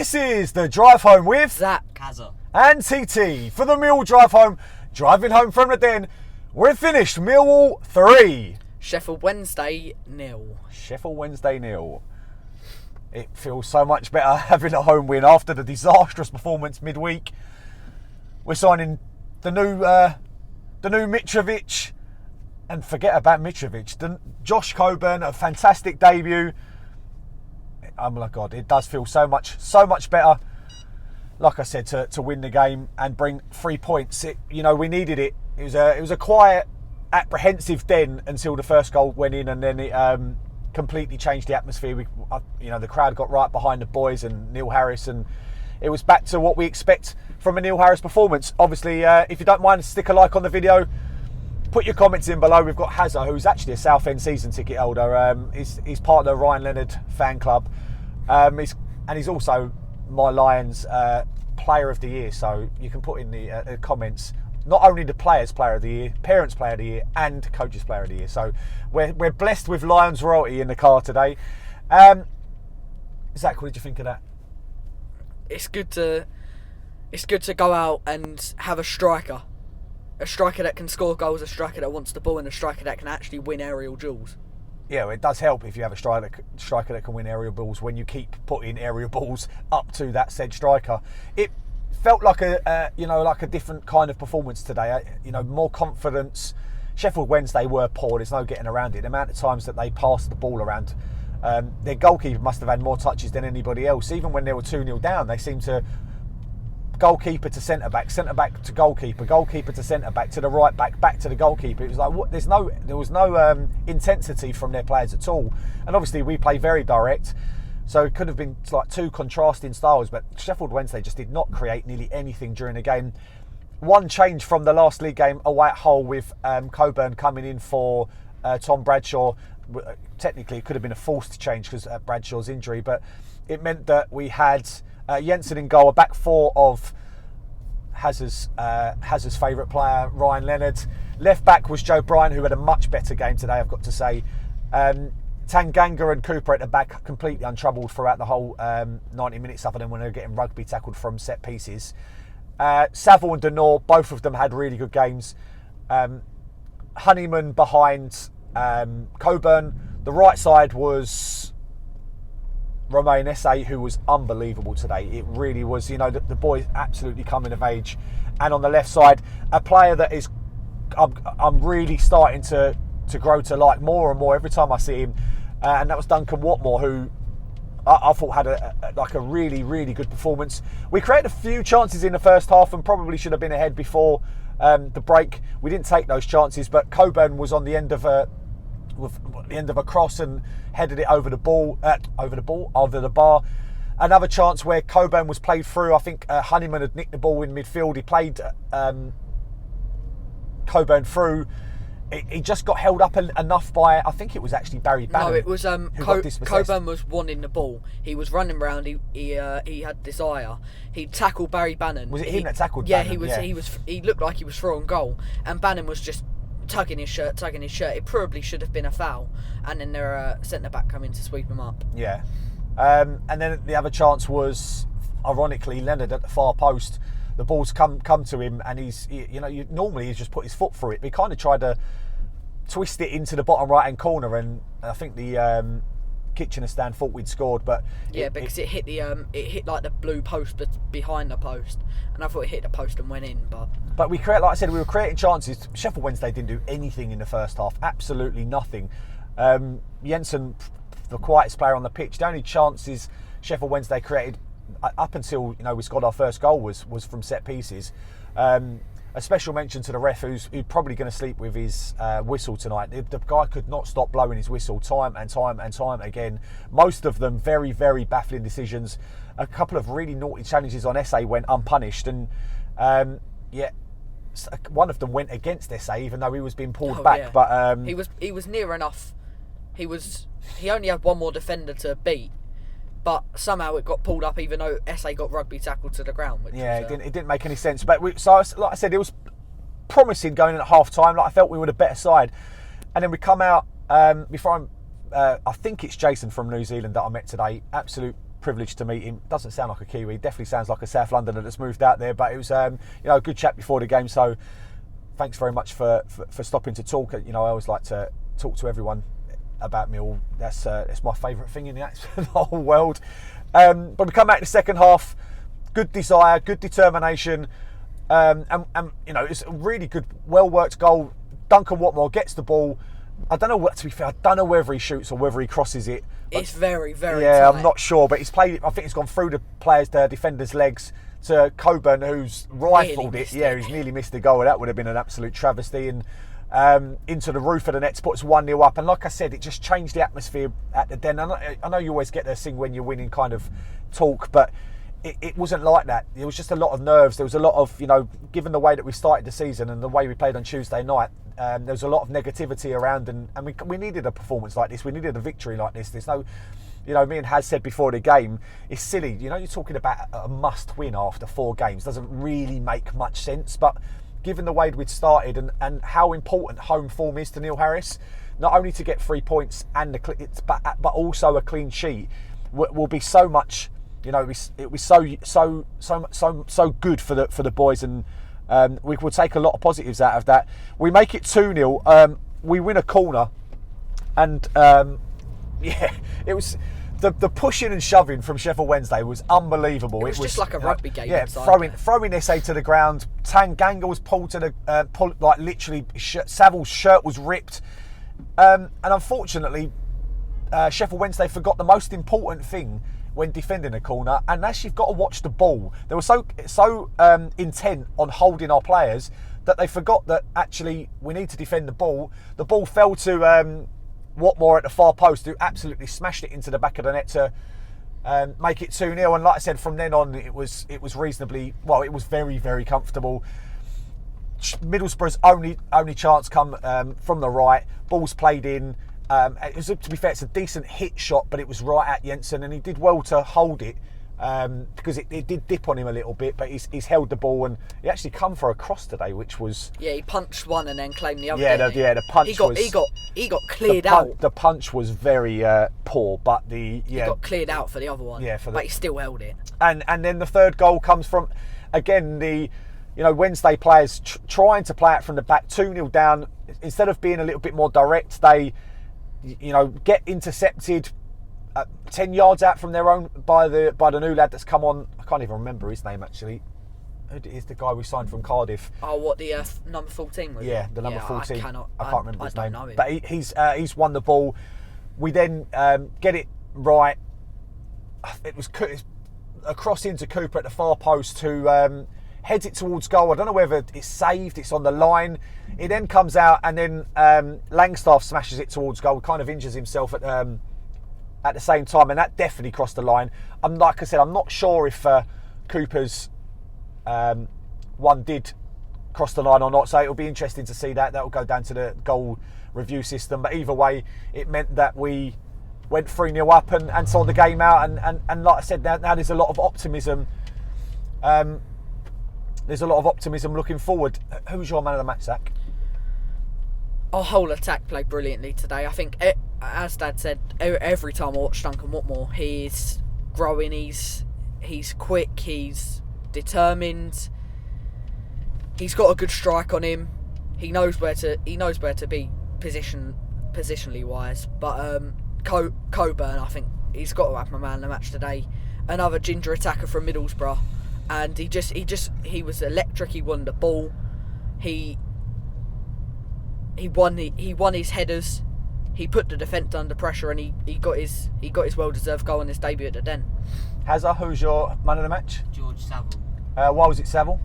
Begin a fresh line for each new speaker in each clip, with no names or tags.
This is the drive home with
Zac
and TT for the Millwall drive home. Driving home from the den, we're finished. Millwall 3.
Sheffield Wednesday 0.
Sheffield Wednesday 0. It feels so much better having a home win after the disastrous performance midweek. We're signing the new Mitrovic, and forget about Mitrovic. Josh Coburn, a fantastic debut. Oh my God, it does feel so much better. Like I said, to win the game and bring 3 points. We needed it. It was a quiet, apprehensive den until the first goal went in, and then it completely changed the atmosphere. The crowd got right behind the boys and Neil Harris, and it was back to what we expect from a Neil Harris performance. Obviously, if you don't mind, stick a like on the video. Put your comments in below. We've got Hazza, who's actually a Southend season ticket holder. He's part of the Ryan Leonard fan club. He's also my Lions player of the year. So you can put in the comments not only the players' player of the year, parents' player of the year, and coaches' player of the year. So we're blessed with Lions royalty in the car today. Zac, what did you think of that?
It's good to go out and have a striker that can score goals, a striker that wants the ball, and a striker that can actually win aerial duels. Yeah,
it does help if you have a striker that can win aerial balls when you keep putting aerial balls up to that said striker. It felt like a different kind of performance today. More confidence. Sheffield Wednesday were poor. There's no getting around it. The amount of times that they passed the ball around, their goalkeeper must have had more touches than anybody else. Even when they were 2-0 down, they seemed to goalkeeper to centre back to goalkeeper to centre back to the right back to the goalkeeper. It was like there was no intensity from their players at all. And obviously we play very direct, so it could have been like two contrasting styles. But Sheffield Wednesday just did not create nearly anything during the game. One change from the last league game away at Hull with Coburn coming in for Tom Bradshaw. Technically, it could have been a forced change because of Bradshaw's injury, but it meant that we had Jensen in goal, a back four of Hazard's favourite player, Ryan Leonard. Left back was Joe Bryan, who had a much better game today, I've got to say. Tanganga and Cooper at the back, completely untroubled throughout the whole 90 minutes, other than when they were getting rugby tackled from set pieces. Saville and Denor, both of them had really good games. Honeyman behind Coburn. The right side was Romain Esse, who was unbelievable today. It really was. The boy absolutely coming of age. And on the left side, a player that is I'm really starting to grow to like more and more every time I see him, and that was Duncan Watmore, who I thought had a really, really good performance. We created a few chances in the first half and probably should have been ahead before the break. We didn't take those chances, but Coburn was on the end of a cross and headed it over the bar. Another chance where Coburn was played through. I think Honeyman had nicked the ball in midfield. He played Coburn through. He just got held up enough by, I think it was actually Barry Bannon.
No, it was Coburn was wanting the ball. He was running around. He had desire. He tackled Barry Bannon.
Was it him that tackled
Bannon?
Yeah,
he looked like he was throwing goal, and Bannon was just tugging his shirt. It probably should have been a foul, and then their centre back come in to sweep him up.
Yeah, and then the other chance was, ironically, Leonard at the far post. The ball's come to him, and normally he's just put his foot through it, but he kind of tried to twist it into the bottom right hand corner, and I think the Kitchener stand thought we'd scored, but
because it hit like the blue post but behind the post, and I thought it hit the post and went in, but
we like I said, we were creating chances. Sheffield Wednesday didn't do anything in the first half, absolutely nothing. Jensen, the quietest player on the pitch. The only chances Sheffield Wednesday created up until we scored our first goal was from set pieces. A special mention to the ref, who's probably going to sleep with his whistle tonight. The guy could not stop blowing his whistle time and time again. Most of them very, very baffling decisions. A couple of really naughty challenges on Esse went unpunished, and one of them went against Esse, even though he was being pulled back. Yeah. But
he was near enough. He only had one more defender to beat, but somehow it got pulled up, even though Esse got rugby tackled to the ground.
It didn't make any sense. But like I said, it was promising going in at half time. Like I felt we were the better side, and then we come out before I think it's Jason from New Zealand that I met today. Absolute privileged to meet him. Doesn't sound like a Kiwi. Definitely sounds like a South Londoner that's moved out there. But it was, a good chat before the game. So thanks very much for stopping to talk. I always like to talk to everyone about Millwall. That's my favourite thing in the whole world. But we come back in the second half. Good desire, good determination. It's a really good, well-worked goal. Duncan Watmore gets the ball. I don't know to be fair, I don't know whether he shoots or whether he crosses it.
It's very, very
tight.
I'm
not sure, but he's played it. I think it's gone through the defender's legs to Coburn, who's rifled it. Yeah, he's nearly missed the goal. That would have been an absolute travesty. And into the roof of the net to put us 1-0 up. And like I said, it just changed the atmosphere at the Den. I know you always get the thing when you're winning kind of talk, but it wasn't like that. There was just a lot of nerves. There was a lot of, given the way that we started the season and the way we played on Tuesday night, there was a lot of negativity around, and we needed a performance like this. We needed a victory like this. There's no, me and Haz said before the game, it's silly. You're talking about a must win after 4 games. Doesn't really make much sense, but given the way we'd started and how important home form is to Neil Harris, not only to get 3 points but also a clean sheet, will be so much. It was so good for the boys, and we will take a lot of positives out of that. We make it 2-0. We win a corner, and it was the pushing and shoving from Sheffield Wednesday was unbelievable.
It was just like a rugby game.
Yeah, throwing SA to the ground. Tanganga was pulled to the literally. Saville's shirt was ripped, and unfortunately, Sheffield Wednesday forgot the most important thing when defending a corner, and that's you've got to watch the ball. They were so intent on holding our players that they forgot that actually we need to defend the ball. The ball fell to Watmore at the far post, who absolutely smashed it into the back of the net to make it 2-0. And like I said, from then on it was reasonably well. It was very, very comfortable. Middlesbrough's only chance come from the right. Ball's played in. It was, to be fair, it's a decent hit shot, but it was right at Jensen, and he did well to hold it because it did dip on him a little bit, but he's held the ball, and he actually come for a cross today, which was...
Yeah, he punched one and then claimed the other.
The punch
he got cleared out.
The punch was very poor, but he
got cleared out for the other one.
Yeah,
but he still held it.
And then the third goal comes from, again, the Wednesday players trying to play it from the back, 2-0 down. Instead of being a little bit more direct, they get intercepted 10 yards out from their own by the new lad that's come on. I can't even remember his name actually. Who is the guy we signed from Cardiff?
Oh, what, the number 14 was?
Yeah, the number 14.
I can't
remember his name.
Know him.
But he's won the ball. We then get it right. It was a cross into Cooper at the far post, who heads it towards goal. I don't know whether it's saved, it's on the line. It then comes out, and then Langstaff smashes it towards goal, kind of injures himself at the same time, and that definitely crossed the line. Like I said, I'm not sure if Cooper's one did cross the line or not, so it'll be interesting to see that. That will go down to the goal review system, but either way, it meant that we went 3-0 up and saw the game out, and like I said, now there's a lot of optimism. There's a lot of optimism looking forward. Who's your man of the match, Zach?
Our whole attack played brilliantly today. I think, as Dad said, every time I watch Duncan Watmore, he's growing. He's quick. He's determined. He's got a good strike on him. He knows where to be positionally wise. But Coburn, I think he's got to have my man of the match today. Another ginger attacker from Middlesbrough. And he was electric. He won the ball. He won his headers. He put the defence under pressure, and he got his well-deserved goal on his debut at the Den.
Hazza, who's your man of the match?
George Saville.
Why was it Saville?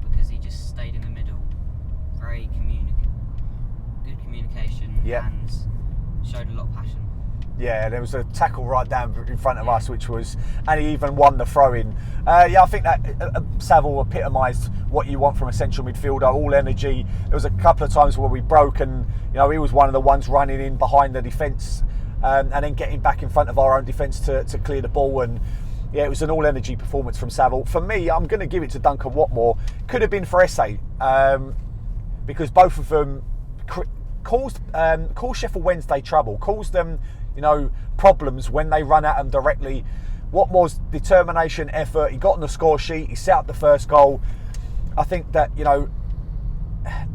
Because he just stayed in the middle, very good communication, and showed a lot of passion.
Yeah, there was a tackle right down in front of us, and he even won the throw-in. I think that Saville epitomised what you want from a central midfielder, all energy. There was a couple of times where we broke, and he was one of the ones running in behind the defence, and then getting back in front of our own defence to clear the ball. And it was an all-energy performance from Saville. For me, I'm going to give it to Duncan Watmore. Could have been for SA, because both of them caused Sheffield Wednesday trouble, caused them problems when they run at them directly. Watmore's determination, effort, he got on the score sheet, he set up the first goal. I think that,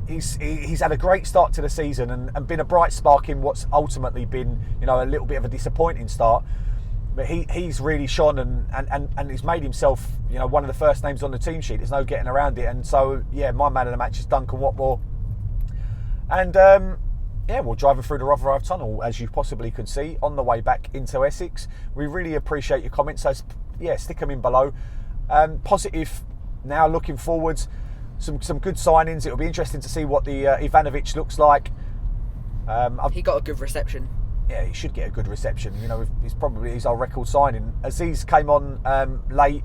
he's had a great start to the season and been a bright spark in what's ultimately been, a little bit of a disappointing start. But he's really shone and he's made himself, one of the first names on the team sheet. There's no getting around it. And so, my man of the match is Duncan Watmore. And, we're driving through the Rotherhithe Tunnel, as you possibly could see, on the way back into Essex. We really appreciate your comments. So, stick them in below. Positive now, looking forwards. Some good signings. It'll be interesting to see what the Ivanovic looks like.
He got a good reception.
Yeah, he should get a good reception. He's our record signing. Aziz came on late.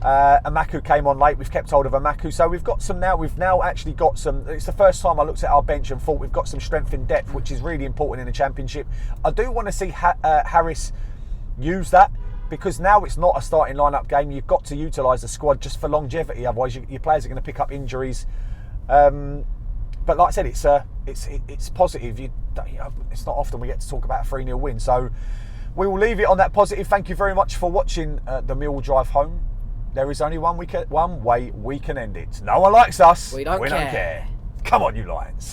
Amaku came on late. We've kept hold of Amaku. So we've got some now. We've now actually got some. It's the first time I looked at our bench and thought we've got some strength in depth, which is really important in the Championship. I do want to see Harris use that, because now it's not a starting lineup game. You've got to utilise the squad just for longevity. Otherwise, your players are going to pick up injuries. But like I said, it's positive. It's not often we get to talk about a 3-0 win. So we will leave it on that positive. Thank you very much for watching the Millwall drive home. There is only one way we can end it. No one likes us.
We don't care.
Come on, you Lions.